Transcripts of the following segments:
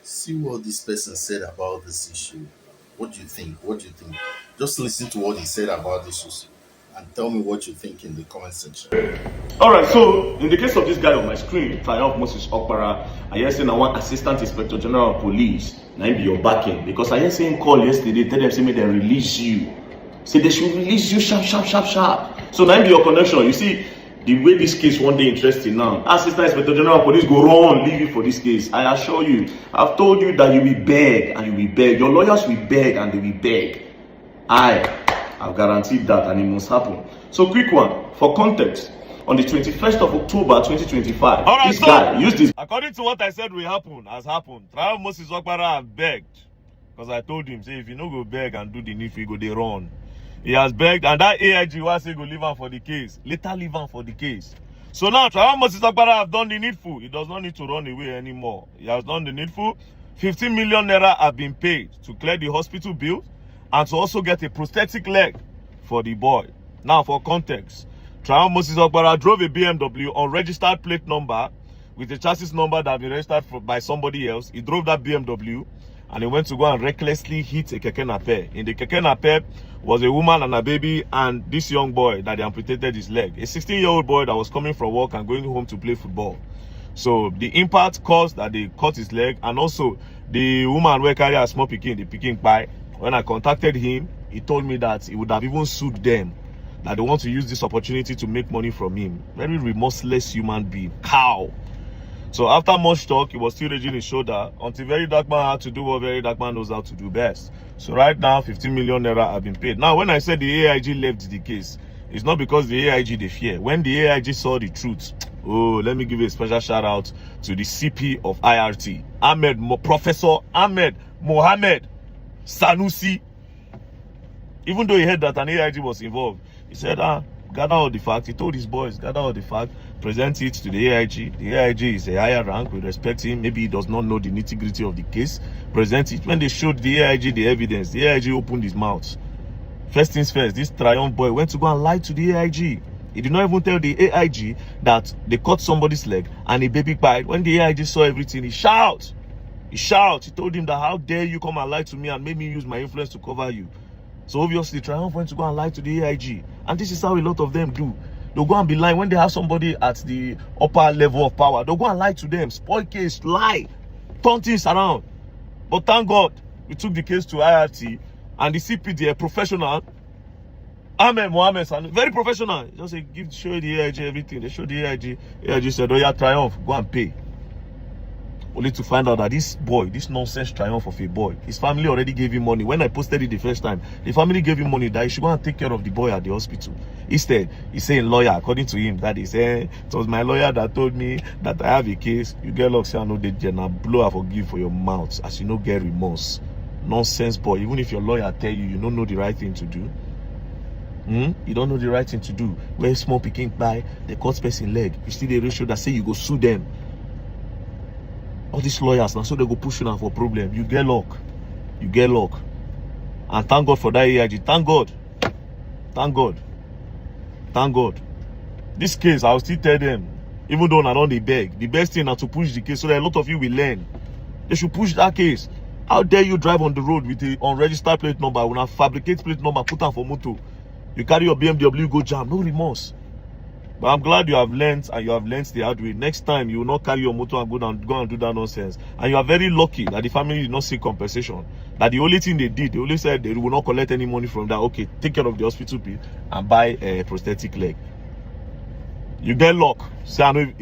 See what this person said about this issue. What do you think? What do you think? Just listen to what he said about this issue and tell me what you think in the comment section. All right, so in the case of this guy on my screen, Triumph Moses Okpara, I hear saying I want Assistant Inspector General of Police, now be your backing. Because I hear saying call yesterday, tell them say me they release you. Say they should release you sharp, sharp, sharp, sharp. So now be your connection. You see, the way this case one day interesting now. Assistant Inspector General of Police go run, leave you for this case. I assure you, I've told you that you will beg and you will beg. Your lawyers will beg and they will beg. I've guaranteed that and it must happen. So quick one, for context. On the 21st of October 2025, all right, this guy used this. According to what I said will happen, has happened. Triumph Moses Okpara have begged. Because I told him, say, if you no go beg and do the needful, go they run. He has begged, and that AIG was say go leave him for the case. Later leave him for the case. So now Triumph Moses Okpara have done the needful. He does not need to run away anymore. He has done the needful. 15 million naira have been paid to clear the hospital bill and to also get a prosthetic leg for the boy. Now for context, Triumph Moses Okpara drove a BMW on registered plate number with a chassis number that had been registered by somebody else. He drove that BMW and he went to go and recklessly hit a keke napep. In the keke napep was a woman and a baby and this young boy that they amputated his leg. A 16-year-old boy that was coming from work and going home to play football. So the impact caused that they cut his leg, and also the woman who carried a small pikin, the pikin pie. When I contacted him, he told me that he would have even sued them, that they want to use this opportunity to make money from him. Very remorseless human being. Cow. So after much talk, he was still raging his shoulder until Very Dark Man had to do what Very Dark Man knows how to do best. So right now, 15 million naira have been paid. Now, when I said the AIG left the case, it's not because the AIG they fear. When the AIG saw the truth, oh, let me give you a special shout out to the CP of IRT, Professor Ahmed Mohammed Sanusi. Even though he heard that an AIG was involved, he said, gather all the facts. He told his boys, gather all the facts, present it to the AIG. The AIG is a higher rank. We respect him. Maybe he does not know the nitty-gritty of the case. Present it. When they showed the AIG the evidence, the AIG opened his mouth. First things first, this Triumph boy went to go and lie to the AIG. He did not even tell the AIG that they cut somebody's leg and a baby died. When the AIG saw everything, he shouted. He told him that, how dare you come and lie to me and make me use my influence to cover you. So obviously, Triumph went to go and lie to the AIG. And this is how a lot of them do. They'll go and be lying when they have somebody at the upper level of power. They'll go and lie to them, spoil case, lie, turn things around. But thank God, we took the case to IRT and the CP, the professional, Ahmed Mohammed, very professional. Just say, show the AIG everything. They showed the AIG. AIG said, oh yeah, Triumph, go and pay. Only to find out that this boy, this nonsense Triumph of a boy, his family already gave him money. When I posted it the first time, the family gave him money that he should go and take care of the boy at the hospital. Instead, he's saying lawyer, according to him, that he said, it was my lawyer that told me that I have a case. You get luck, say I know the general blow I forgive for your mouth as you no get remorse. Nonsense boy. Even if your lawyer tell you, you don't know the right thing to do. You don't know the right thing to do. Where small picking by the cut person leg, you see the ratio that say you go sue them. All these lawyers now, so they go push you now for problem. You get luck. You get luck. And thank God for that AIG. Thank God. Thank God. Thank God. This case, I'll still tell them, even though I don't beg, the best thing is to push the case so that a lot of you will learn. They should push that case. How dare you drive on the road with the unregistered plate number, when I fabricate plate number, put on for motor. You carry your BMW, go jam, no remorse. But I'm glad you have learned, and you have learned the hard way. Next time, you will not carry your motor and go and do that nonsense. And you are very lucky that the family did not seek compensation. That the only thing they did, they only said they will not collect any money from that. Okay, take care of the hospital bill and buy a prosthetic leg. You get luck. Say, I know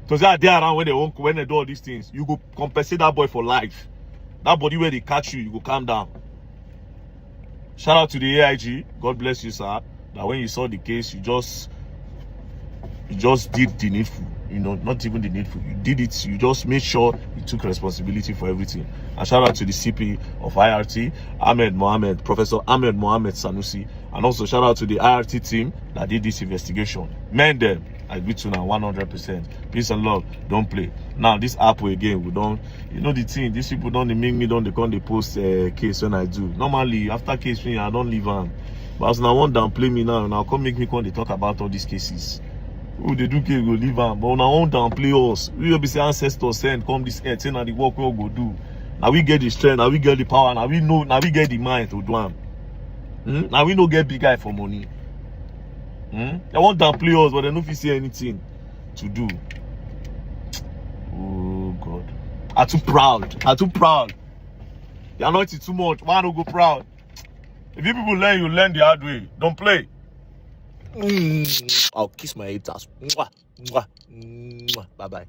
because they are there around when they do all these things. You go compensate that boy for life. That body where they catch you, you go calm down. Shout out to the AIG. God bless you, sir. That when you saw the case, you just did the needful, not even the needful. You did it. You just made sure you took responsibility for everything. And shout out to the CP of IRT, Professor Ahmed Mohammed Sanusi, and also shout out to the IRT team that did this investigation. Men them, I agree to now 100%. Peace and love. Don't play. Now this Apple again, we don't. The thing. These people don't make me don't they come they post case when I do. Normally after case I don't leave them. But as now one downplay me now come make me come they talk about all these cases. Who they do case go leave them. But now one downplay us. We will be say ancestors send come this earth, saying that the work we all go do. Now we get the strength, now we get the power, now we know, now we get the mind to do am. Now we no get big guy for money. They want to play us, but they don't see anything to do. Oh God. I'm too proud. I'm too proud. You're not too much. Why not go proud? If you people learn, you learn the hard way. Don't play. I'll kiss my haters. Bye bye.